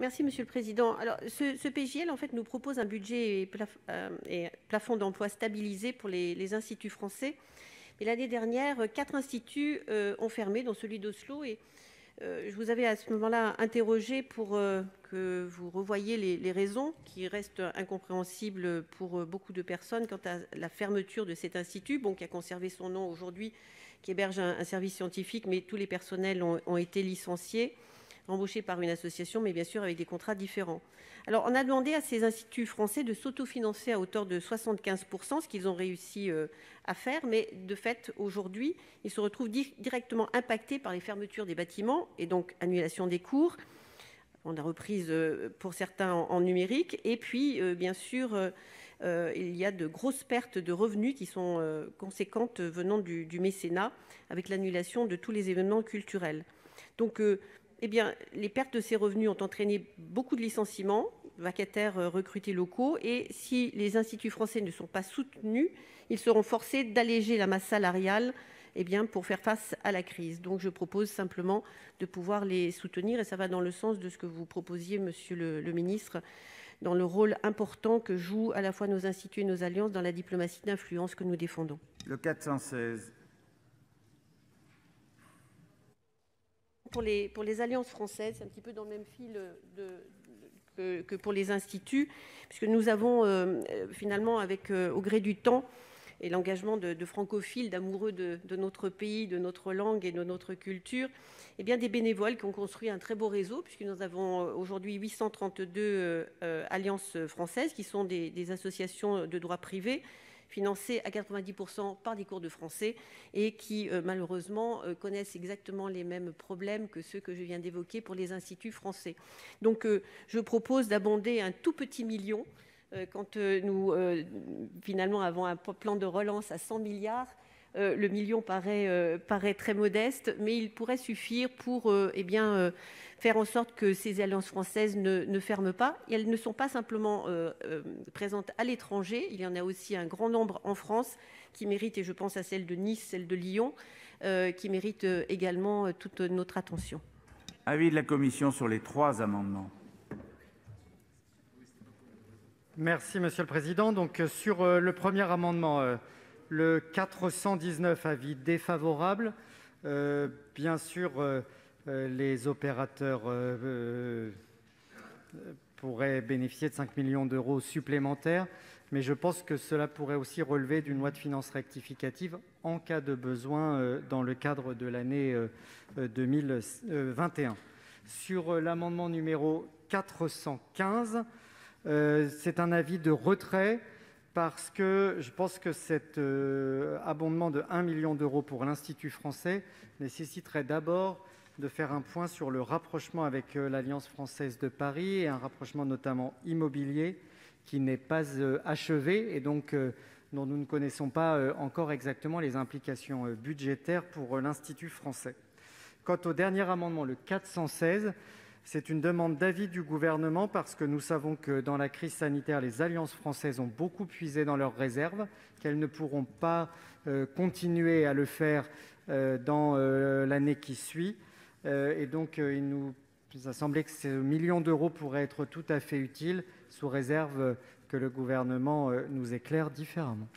Merci Monsieur le Président. Alors, ce PJL, en fait, nous propose un budget et plafond d'emploi stabilisé pour les instituts français. Mais l'année dernière, 4 instituts ont fermé, dont celui d'Oslo. Et je vous avais à ce moment-là interrogé pour que vous revoyiez les raisons qui restent incompréhensibles pour beaucoup de personnes quant à la fermeture de cet institut, bon, qui a conservé son nom aujourd'hui, qui héberge un service scientifique, mais tous les personnels ont été licenciés, embauchés par une association, mais bien sûr avec des contrats différents. Alors, on a demandé à ces instituts français de s'autofinancer à hauteur de 75%, ce qu'ils ont réussi à faire, mais de fait, aujourd'hui, ils se retrouvent directement impactés par les fermetures des bâtiments et donc annulation des cours. On a reprise pour certains en numérique. Et puis, bien sûr, il y a de grosses pertes de revenus qui sont conséquentes venant du mécénat, avec l'annulation de tous les événements culturels. Donc, eh bien, les pertes de ces revenus ont entraîné beaucoup de licenciements, vacataires recrutés locaux, et si les instituts français ne sont pas soutenus, ils seront forcés d'alléger la masse salariale pour faire face à la crise. Donc je propose simplement de pouvoir les soutenir, et ça va dans le sens de ce que vous proposiez, monsieur le ministre, dans le rôle important que jouent à la fois nos instituts et nos alliances dans la diplomatie d'influence que nous défendons. Le 416. Pour les alliances françaises, c'est un petit peu dans le même fil que pour les instituts, puisque nous avons finalement, au gré du temps et l'engagement de francophiles, d'amoureux de notre pays, de notre langue et de notre culture, des bénévoles qui ont construit un très beau réseau, puisque nous avons aujourd'hui 832 alliances françaises, qui sont des associations de droit privé, financés à 90% par des cours de français et qui, malheureusement, connaissent exactement les mêmes problèmes que ceux que je viens d'évoquer pour les instituts français. Donc, je propose d'abonder un tout petit million quand nous, finalement, avons un plan de relance à 100 milliards. Le million paraît très modeste, mais il pourrait suffire pour faire en sorte que ces alliances françaises ne ferment pas. Et elles ne sont pas simplement présentes à l'étranger, il y en a aussi un grand nombre en France qui méritent, et je pense à celle de Nice, celle de Lyon, qui méritent également toute notre attention. Avis de la commission sur les 3 amendements. Merci Monsieur le Président. Donc, sur le premier amendement, le 419, avis défavorable. Bien sûr, les opérateurs pourraient bénéficier de 5 millions d'euros supplémentaires, mais je pense que cela pourrait aussi relever d'une loi de finances rectificative en cas de besoin dans le cadre de l'année 2021. Sur l'amendement numéro 415, c'est un avis de retrait, parce que je pense que cet abondement de 1 million d'euros pour l'Institut français nécessiterait d'abord de faire un point sur le rapprochement avec l'Alliance française de Paris, et un rapprochement notamment immobilier qui n'est pas achevé et donc dont nous ne connaissons pas encore exactement les implications budgétaires pour l'Institut français. Quant au dernier amendement, le 416, c'est une demande d'avis du Gouvernement, parce que nous savons que dans la crise sanitaire, les alliances françaises ont beaucoup puisé dans leurs réserves, qu'elles ne pourront pas continuer à le faire dans l'année qui suit. Et donc, il nous a semblé que ce million d'euros pourrait être tout à fait utile, sous réserve que le Gouvernement nous éclaire différemment.